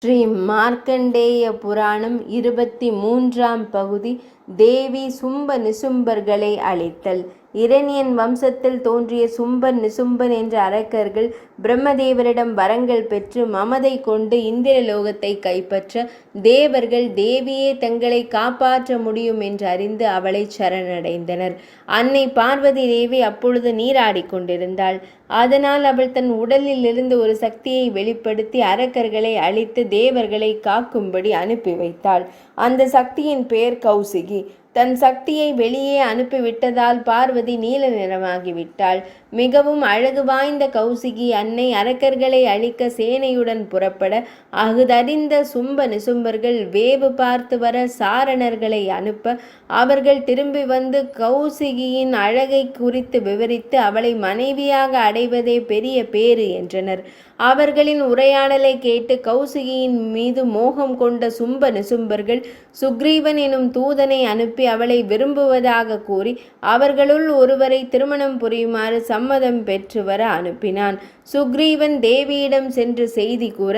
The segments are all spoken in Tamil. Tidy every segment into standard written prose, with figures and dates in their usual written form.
ஸ்ரீ மார்க்கண்டேய புராணம் 23ஆம் பகுதி. தேவி சும்ப நிசும்பர்களை அழித்தல். இரணியன் வம்சத்தில் தோன்றிய சும்பன் நிசும்பன் என்ற அரக்கர்கள் பிரம்மதேவரிடம் வரங்கள் பெற்று மமதை கொண்டு இந்திரலோகத்தை கைப்பற்ற தேவர்கள் தேவியே தங்களை காப்பாற்ற முடியும் என்று அறிந்து அவளை சரணடைந்தனர். அன்னை பார்வதி தேவி அப்பொழுது நீராடிக் கொண்டிருந்தாள். அதனால் அவள் தன் உடலில் இருந்து ஒரு சக்தியை வெளிப்படுத்தி அரக்கர்களை அழித்து தேவர்களை காக்கும்படி அனுப்பி வைத்தாள். அந்த சக்தியின் பெயர் கௌசிகி. தன் சக்தியை வெளியே அனுப்பிவிட்டதால் பார்வதி நீல நிறமாகிவிட்டாள். மிகவும் அழகு வாய்ந்த கௌசிகி அன்னை அரக்கர்களை அழிக்க சேனையுடன் புறப்பட அகுதறிந்த சும்ப நிசும்பர்கள் வேவு பார்த்து வர சாரணர்களை அனுப்ப அவர்கள் திரும்பி வந்து கௌசிகியின் அழகை குறித்து விவரித்து அவளை மனைவியாக அடைவதே பெரிய பேறு என்றனர். அவர்களின் உரையாடலை கேட்டு கௌசிகியின் மீது மோகம் கொண்ட சும்ப நிசும்பர்கள் சுக்ரீவன் எனும் தூதனை அனுப்பி அவளை விரும்புவதாக கூறி அவர்களுள் ஒருவரை திருமணம் புரியுமாறு சம்மதம் பெற்று வர அனுப்பினான். சுக்ரீவன் தேவியிடம் சென்று செய்தி கூற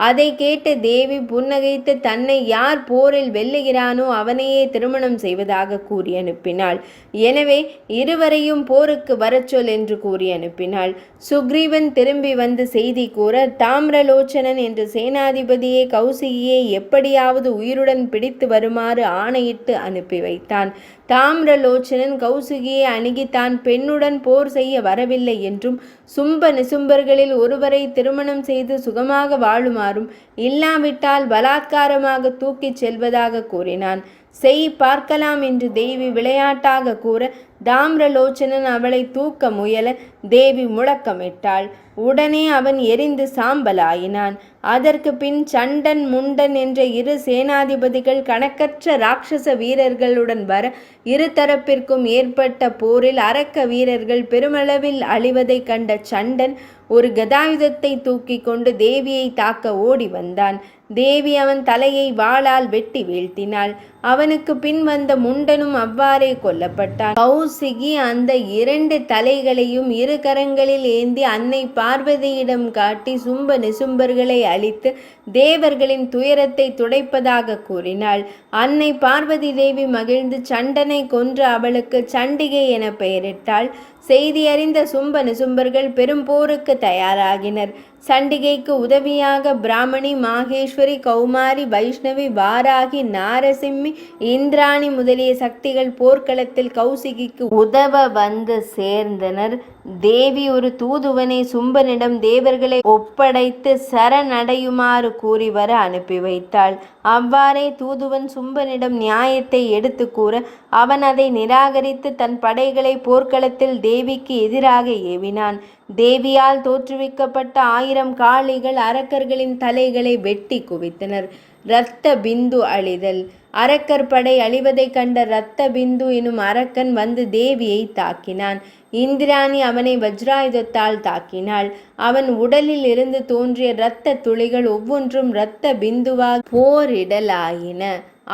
அதை கேட்ட தேவி புன்னகைத்து தன்னை யார் போரில் வெல்லுகிறானோ அவனையே திருமணம் செய்வதாக கூறி அனுப்பினாள். எனவே இருவரையும் போருக்கு வரச்சொல் என்று கூறி அனுப்பினாள். சுக்ரீவன் திரும்பி வந்து செய்தி கூற தாமிரலோச்சனன் என்ற சேனாதிபதியை கௌசிகியை எப்படியாவது உயிருடன் பிடித்து வருமாறு ஆணையிட்டு அனுப்பி வைத்தான். தாமிரலோச்சனன் கௌசிகியை அணுகி தான் பெண்ணுடன் போர் செய்ய வரவில்லை என்றும் சும்ப நிசும்பர்களில் ஒருவரை திருமணம் செய்து சுகமாக வாழுமாறும் இல்லாவிட்டால் பலாத்காரமாக தூக்கிச் செல்வதாக கூறினான். செய் பார்க்கலாம் என்று தேவி விளையாட்டாக கூற தாமிரலோச்சனன் அவளை தூக்க முயல தேவி முழக்கமிட்டாள். உடனே அவன் எரிந்து சாம்பலாயினான். அதற்கு பின் சண்டன் முண்டன் என்ற இரு சேனாதிபதிகள் கணக்கற்ற ராட்சச வீரர்களுடன் வர இரு தரப்பிற்கும் ஏற்பட்ட போரில் அரக்க வீரர்கள் பெருமளவில் அழிவதை கண்ட சண்டன் ஒரு கதாயுதத்தை தூக்கி கொண்டு தேவியை தாக்க ஓடி வந்தான். தேவி அவன் தலையை வாளால் வெட்டி வீழ்த்தினாள். அவனுக்கு பின் வந்த முண்டனும் அவ்வாறே கொல்லப்பட்டான். கௌசிகி அந்த இரண்டு தலைகளையும் இரு கரங்களில் ஏந்தி அன்னை பார்வதியிடம் காட்டி சும்ப நிசும்பர்களை அழித்து தேவர்களின் துயரத்தை துடைப்பதாக கூறினாள். அன்னை பார்வதி தேவி மகிழ்ந்து சண்டனை கொன்று அவளுக்கு சண்டிகை என பெயரிட்டாள். செய்தி அறிந்த சும்ப நிசும்பர்கள் பெரும் போருக்கு தயாராகினர். சண்டிகைக்கு உதவியாக பிராமணி, மாகேஸ்வரி, கௌமாரி, வைஷ்ணவி, வாராகி, நாரசிம்மி, இந்திராணி முதலிய சக்திகள் போர்க்களத்தில் கௌசிகிக்கு உதவ வந்து சேர்ந்தனர். தேவி ஒரு தூதுவனை சும்பனிடம் தேவர்களை ஒப்படைத்து சரணடையுமாறு கூறி வர அனுப்பி வைத்தாள். அவ்வாறே தூதுவன் சும்பனிடம் நியாயத்தை எடுத்து கூற அவன் அதை நிராகரித்து தன் படைகளை போர்க்களத்தில் தேவிக்கு எதிராக ஏவினான். தேவியால் தோற்றுவிக்கப்பட்ட 1000 காளிகள் அரக்கர்களின் தலைகளை வெட்டி குவித்தனர். இரத்த பிந்து அழிதல். அரக்கர் படை அழிவதை கண்ட இரத்த பிந்து எனும் அரக்கன் வந்து தேவியை தாக்கினான். இந்திராணி அவனை வஜ்ராயுதத்தால் தாக்கினாள். அவன் உடலில் இருந்து தோன்றிய இரத்த துளிகள் ஒவ்வொன்றும் இரத்த பிந்துவால் போரிடலாயின.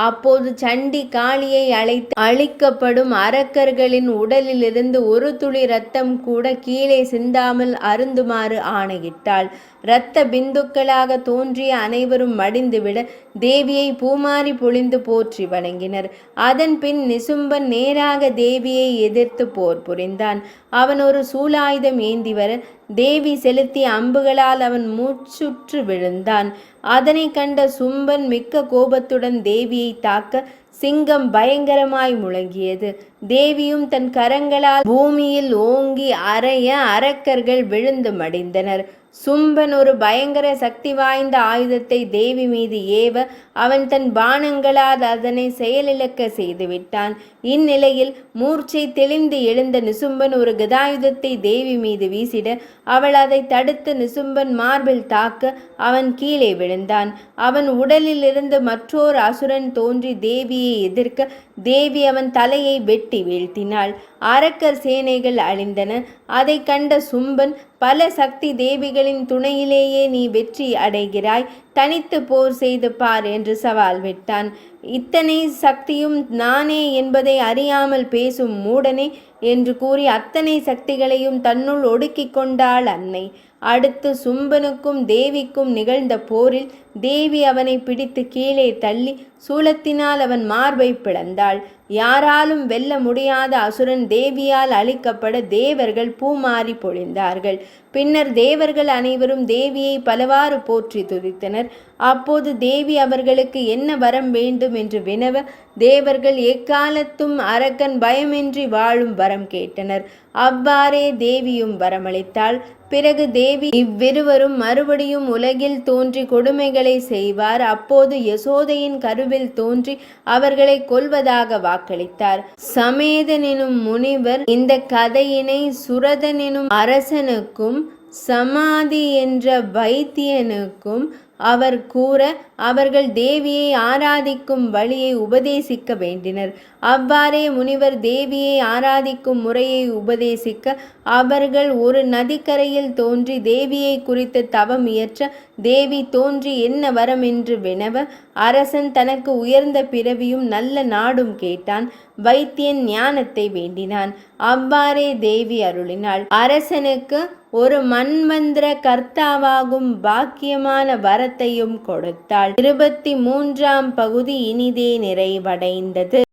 அப்போது சண்டி காளியை அழைத்து அழிக்கப்படும் அரக்கர்களின் உடலிலிருந்து ஒரு துளி இரத்தம் கூட கீழே சிந்தாமல் அருந்துமாறு ஆணையிட்டாள். இரத்த பிந்துக்களாக தோன்றிய அனைவரும் மடிந்துவிட தேவியை பூமாரி பொழிந்து போற்றி வணங்கினர். அதன் பின் நிசும்பன் நேராக தேவியை எதிர்த்து போர் புரிந்தான். அவன் ஒரு சூலாயுதம் ஏந்தி வர தேவி செலுத்திய அம்புகளால் அவன் மூச்சுற்று விழுந்தான். அதனை கண்ட சும்பன் மிக்க கோபத்துடன் தேவியை தாக்க சிங்கம் பயங்கரமாய் முழங்கியது. தேவியும் தன் கரங்களால் பூமியில் ஓங்கி அறைய அரக்கர்கள் விழுந்து மடிந்தனர். சும்பன் ஒரு பயங்கர சக்தி வாய்ந்த ஆயுதத்தை தேவி மீது ஏவ அவன் தன் பாணங்களால் அதனை செயலிழக்க செய்துவிட்டான். இந்நிலையில் மூர்ச்சை தெளிந்து எழுந்த நிசும்பன் ஒரு கதாயுதத்தை தேவி மீது வீசிட அவள் அதை தடுத்து நிசும்பன் மார்பில் தாக்க அவன் கீழே விழுந்தான். அவன் உடலில் இருந்து மற்றோர் அசுரன் தோன்றி தேவியை எதிர்க்க தேவி அவன் தலையை வெட்டி வீழ்த்தினாள். அரக்கர் சேனைகள் அழிந்தன. அதை கண்ட சும்பன் பல சக்தி தேவிகளின் துணையிலேயே நீ வெற்றி அடைகிறாய், தனித்து போர் செய்து பார் என்று சவால் விட்டான். இத்தனை சக்தியும் நானே என்பதை அறியாமல் பேசும் மூடனே என்று கூறி அத்தனை சக்திகளையும் தன்னுள் ஒடுக்கிக் கொண்டாள் அன்னை. அடுத்து சும்பனுக்கும் தேவிக்கும் நிகழ்ந்த போரில் தேவி அவனை பிடித்து கீழே தள்ளி சூலத்தினால் அவன் மார்பை பிளந்தாள். யாராலும் வெல்ல முடியாத அசுரன் தேவியால் அழிக்கப்பட தேவர்கள் பூமாரி பொழிந்தார்கள். பின்னர் தேவர்கள் அனைவரும் தேவியை பலவாறு போற்றி துதித்தனர். அப்போது தேவி அவர்களுக்கு என்ன வரம் வேண்டும் என்று வினவ தேவர்கள் எக்காலத்தும் அரக்கன் பயமின்றி வாழும் வரம் கேட்டனர். அவ்வாறே தேவியும் வரமளித்தாள். பிறகு தேவி இவ்விருவரும் மறுபடியும் உலகில் தோன்றி கொடுமைகளை செய்வார். அப்போது யசோதையின் கருவில் தோன்றி அவர்களை கொல்வதாக வாக்களித்தார். சமேதனெனும் முனிவர் இந்த கதையினை சுரதனெனும் அரசனுக்கும் சமாதி என்ற வைத்தியனுக்கும் அவர் கூற அவர்கள் தேவியை ஆராதிக்கும் வழியை உபதேசிக்க வேண்டினர். அவ்வாறே முனிவர் தேவியை ஆராதிக்கும் முறையை உபதேசிக்க அவர்கள் ஒரு நதிக்கரையில் தோன்றி தேவியை குறித்து தவம் இயற்ற தேவி தோன்றி என்ன வரம் என்று வினவ அரசன் தனக்கு உயர்ந்த பிறவியும் நல்ல நாடும் கேட்டான். வைத்தியன் ஞானத்தை வேண்டினான். அவ்வாறே தேவி அருளினாள். அரசனுக்கு ஒரு மன்வந்திர கர்த்தாவாகும் பாக்கியமான வரத்தையும் கொடுத்தாள். 23ஆம் பகுதி இனிதே நிறைவடைந்தது.